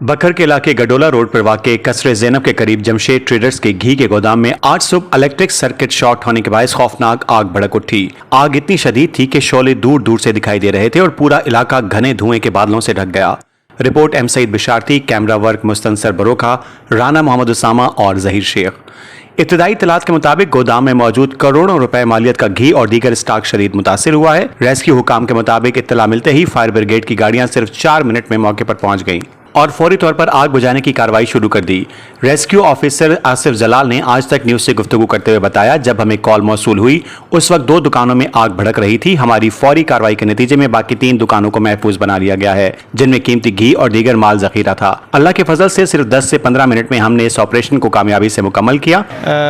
बकर के इलाके गडोला रोड पर वाक़ कसरे ज़ैनब के करीब जमशेद ट्रेडर्स के घी के गोदाम में आज सुबह इलेक्ट्रिक सर्किट शॉर्ट होने के बायस खौफनाक आग भड़क उठी। आग इतनी शदीद थी कि शोले दूर दूर से दिखाई दे रहे थे और पूरा इलाका घने धुएं के बादलों से ढक गया। Report M Saeed Bisharati, camera work Mustansar Barokha, Rana Mohammad Usama और जहीर शेख। इब्तदाई इत्तलात के मुताबिक गोदाम में मौजूद करोड़ों रुपए मालियत का घी और दीगर स्टॉक शदीद मुतासिर हुआ है। रेस्क्यू हुकाम के मुताबिक इत्तला मिलते ही फायर ब्रिगेड की गाड़ियां सिर्फ 4 मिनट में मौके पर पहुंच गईं और फौरी तौर पर आग बुझाने की कार्रवाई शुरू कर दी। रेस्क्यू ऑफिसर आसिफ जलाल ने आज तक न्यूज से गुफ्तगू करते हुए बताया, जब हमें कॉल मौसूल हुई उस वक्त 2 दुकानों में आग भड़क रही थी। हमारी फौरी कार्रवाई के नतीजे में बाकी 3 दुकानों को महफूज बना लिया गया है, जिनमें कीमती घी और दीगर माल जखीरा था। अल्लाह के फजल से सिर्फ 10 से 15 मिनट में हमने इस ऑपरेशन को कामयाबी से मुकम्मल किया।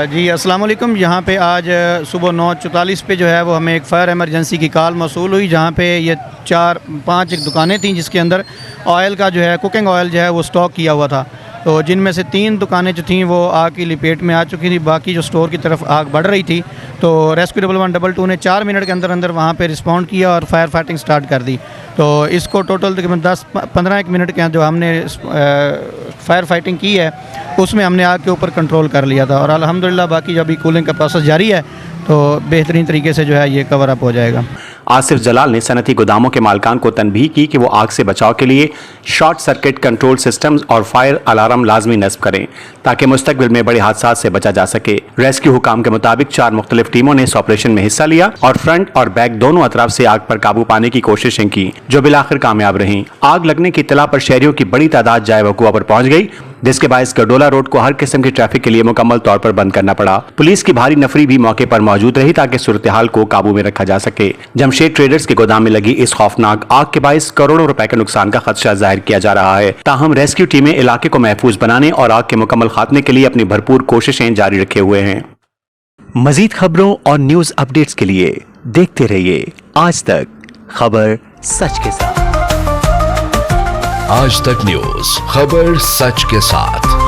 जी अस्सलाम वालेकुम। यहाँ पे आज सुबह 9:44 पे जो है वो हमें एक फायर इमरजेंसी की कॉल मौसूल हुई, जहाँ पे ये 4-5 एक दुकानें थीं जिसके अंदर ऑयल का जो है कुकिंग ऑयल जो है वो स्टॉक किया हुआ था। तो जिनमें से 3 दुकानें जो थीं वो आग की लपेट में आ चुकी थी, बाकी जो स्टोर की तरफ आग बढ़ रही थी। तो रेस्क्यू 112 ने 4 मिनट के अंदर अंदर वहाँ पे रिस्पॉन्ड किया और फायर फाइटिंग स्टार्ट कर दी। तो इसको टोटल तकरीबन 10-15 मिनट के जो हमने फायर फाइटिंग की है उसमें हमने आग के ऊपर कंट्रोल कर लिया था और अल्हम्दुलिल्लाह बाकी जो अभी कूलिंग का प्रोसेस जारी है तो बेहतरीन तरीके से जो है ये कवर अप हो जाएगा। आसिफ जलाल ने सनती गोदामों के मालकान को तनबीह की कि वो आग से बचाव के लिए शॉर्ट सर्किट कंट्रोल सिस्टम्स और फायर अलार्म लाजमी नस्ब करें ताकि मुस्तकबिल में बड़े हादसा से बचा जा सके। रेस्क्यू हुकाम के मुताबिक 4 मुख्तलिफ टीमों ने इस ऑपरेशन में हिस्सा लिया और फ्रंट और बैक दोनों अतराफ से आग पर काबू पाने की कोशिशें की, जो बिलाखिर कामयाब रहीं। आग लगने की इत्तला पर शहरियों की बड़ी तादाद जाए वकुआ पर पहुंच गई, जिसके बायस गडोला रोड को हर किस्म की ट्रैफिक के लिए मुकम्मल तौर पर बंद करना पड़ा। पुलिस की भारी नफरी भी मौके पर मौजूद रही ताकि सूरत हाल को काबू में रखा जा सके। जमशेद ट्रेडर्स के गोदाम में लगी इस खौफनाक आग के बायस करोड़ों रुपए के नुकसान का खदशा जाहिर किया जा रहा है। ताहम रेस्क्यू टीमें इलाके को महफूज बनाने और आग के मुकम्मल खात्मे के लिए अपनी भरपूर कोशिशें जारी रखे हुए हैं। मजीद खबरों और न्यूज अपडेट्स के लिए देखते रहिए आज तक, खबर सच के साथ। आज तक न्यूज, खबर सच के साथ।